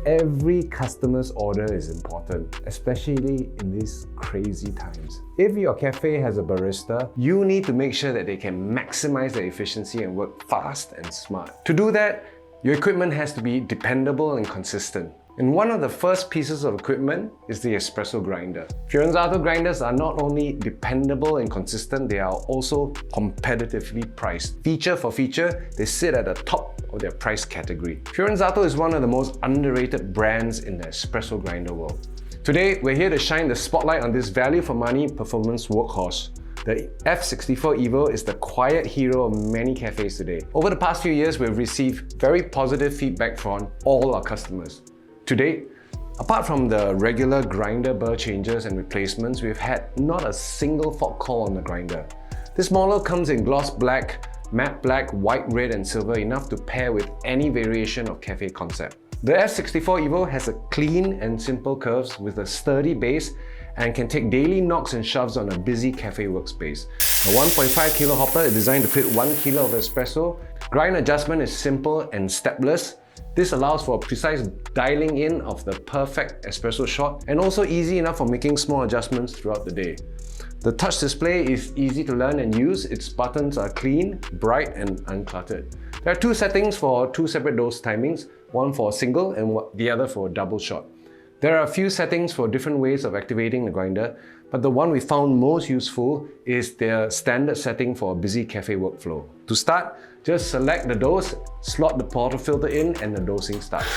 Every customer's order is important, especially in these crazy times. If your cafe has a barista, you need to make sure that they can maximize their efficiency and work fast and smart. To do that, your equipment has to be dependable and consistent. And one of the first pieces of equipment is the espresso grinder. Fiorenzato grinders are not only dependable and consistent, they are also competitively priced. Feature for feature, they sit at the top of their price category. Fiorenzato is one of the most underrated brands in the espresso grinder world. Today, we're here to shine the spotlight on this value for money performance workhorse. The F64 EVO is the quiet hero of many cafes today. Over the past few years, we've received very positive feedback from all our customers. To date, apart from the regular grinder burr changes and replacements, we've had not a single fault call on the grinder. This model comes in gloss black, matte black, white, red and silver, enough to pair with any variation of cafe concept. The F64 EVO has a clean and simple curves with a sturdy base and can take daily knocks and shoves on a busy cafe workspace. A 1.5 kilo hopper is designed to fit 1 kilo of espresso. Grind adjustment is simple and stepless. This allows for a precise dialing in of the perfect espresso shot and also easy enough for making small adjustments throughout the day. The touch display is easy to learn and use. Its buttons are clean, bright and uncluttered. There are two settings for two separate dose timings, one for a single and the other for a double shot. There are a few settings for different ways of activating the grinder, but the one we found most useful is their standard setting for a busy cafe workflow. To start, just select the dose, slot the portafilter in and the dosing starts.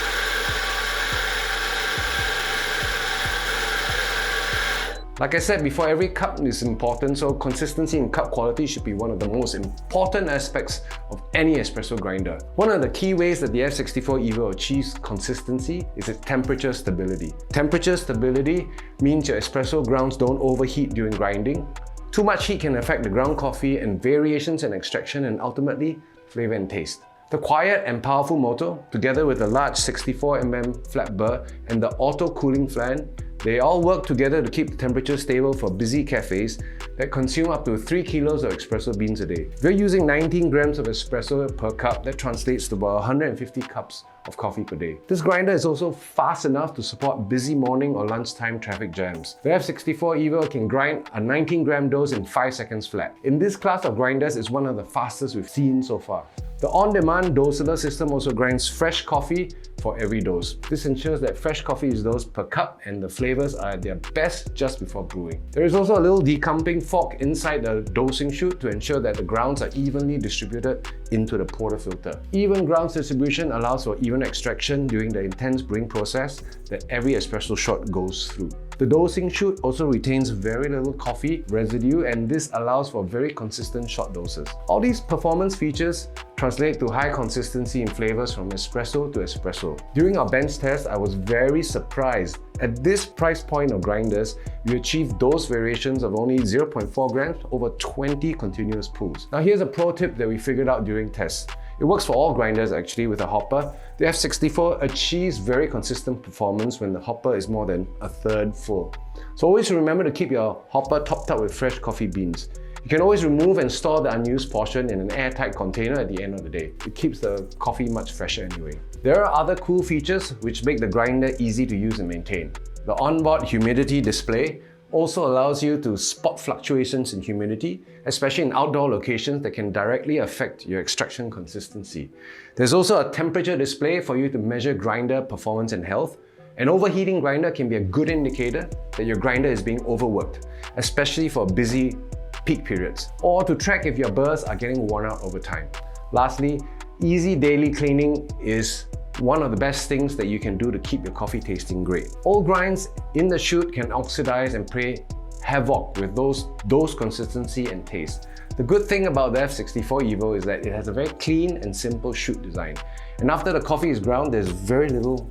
Like I said before, every cup is important, so consistency in cup quality should be one of the most important aspects of any espresso grinder. One of the key ways that the F64 EVO achieves consistency is its temperature stability. Temperature stability means your espresso grounds don't overheat during grinding. Too much heat can affect the ground coffee and variations in extraction and ultimately flavor and taste. The quiet and powerful motor, together with the large 64mm flat burr and the auto cooling fan, they all work together to keep the temperature stable for busy cafes that consume up to 3 kilos of espresso beans a day. If you're using 19 grams of espresso per cup, that translates to about 150 cups of coffee per day. This grinder is also fast enough to support busy morning or lunchtime traffic jams. The F64 EVO can grind a 19-gram dose in 5 seconds flat. In this class of grinders, it's one of the fastest we've seen so far. The on-demand doser system also grinds fresh coffee for every dose. This ensures that fresh coffee is dosed per cup and the flavors are at their best just before brewing. There is also a little decumping fork inside the dosing chute to ensure that the grounds are evenly distributed into the portafilter. Even grounds distribution allows for even extraction during the intense brewing process that every espresso shot goes through. The dosing chute also retains very little coffee residue, and this allows for very consistent shot doses. All these performance features translate to high consistency in flavors from espresso to espresso. During our bench test, I was very surprised. At this price point of grinders, we achieved dose variations of only 0.4 grams over 20 continuous pulls. Now here's a pro tip that we figured out during tests. It works for all grinders actually with a hopper. The F64 achieves very consistent performance when the hopper is more than a third full. So always remember to keep your hopper topped up with fresh coffee beans. You can always remove and store the unused portion in an airtight container at the end of the day. It keeps the coffee much fresher anyway. There are other cool features which make the grinder easy to use and maintain. The onboard humidity display also allows you to spot fluctuations in humidity, especially in outdoor locations that can directly affect your extraction consistency. There's also a temperature display for you to measure grinder performance and health. An overheating grinder can be a good indicator that your grinder is being overworked, especially for busy peak periods, or to track if your burrs are getting worn out over time. Lastly, easy daily cleaning is one of the best things that you can do to keep your coffee tasting great. Old grinds in the chute can oxidize and play havoc with dose consistency and taste. The good thing about the F64 EVO is that it has a very clean and simple chute design. And after the coffee is ground, there's very little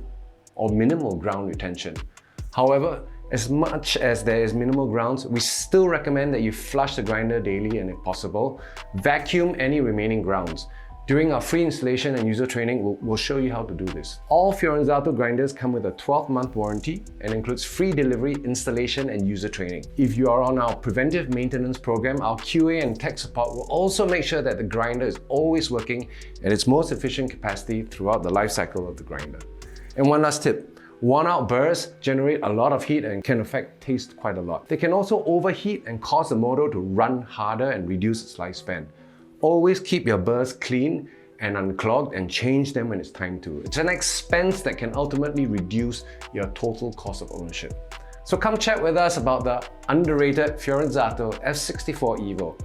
or minimal ground retention. However, as much as there is minimal grounds, we still recommend that you flush the grinder daily and if possible, vacuum any remaining grounds. During our free installation and user training, we'll show you how to do this. All Fiorenzato grinders come with a 12-month warranty and includes free delivery, installation and user training. If you are on our preventive maintenance program, our QA and tech support will also make sure that the grinder is always working at its most efficient capacity throughout the life cycle of the grinder. And one last tip. Worn-out burrs generate a lot of heat and can affect taste quite a lot. They can also overheat and cause the motor to run harder and reduce its lifespan. Always keep your burrs clean and unclogged and change them when it's time to. It's an expense that can ultimately reduce your total cost of ownership. So come chat with us about the underrated Fiorenzato F64 EVO.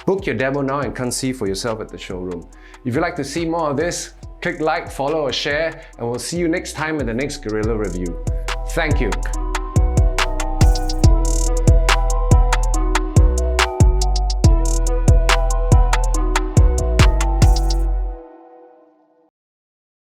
Book your demo now and come see for yourself at the showroom. If you'd like to see more of this, click like, follow or share, and we'll see you next time in the next Guerrilla review. Thank you.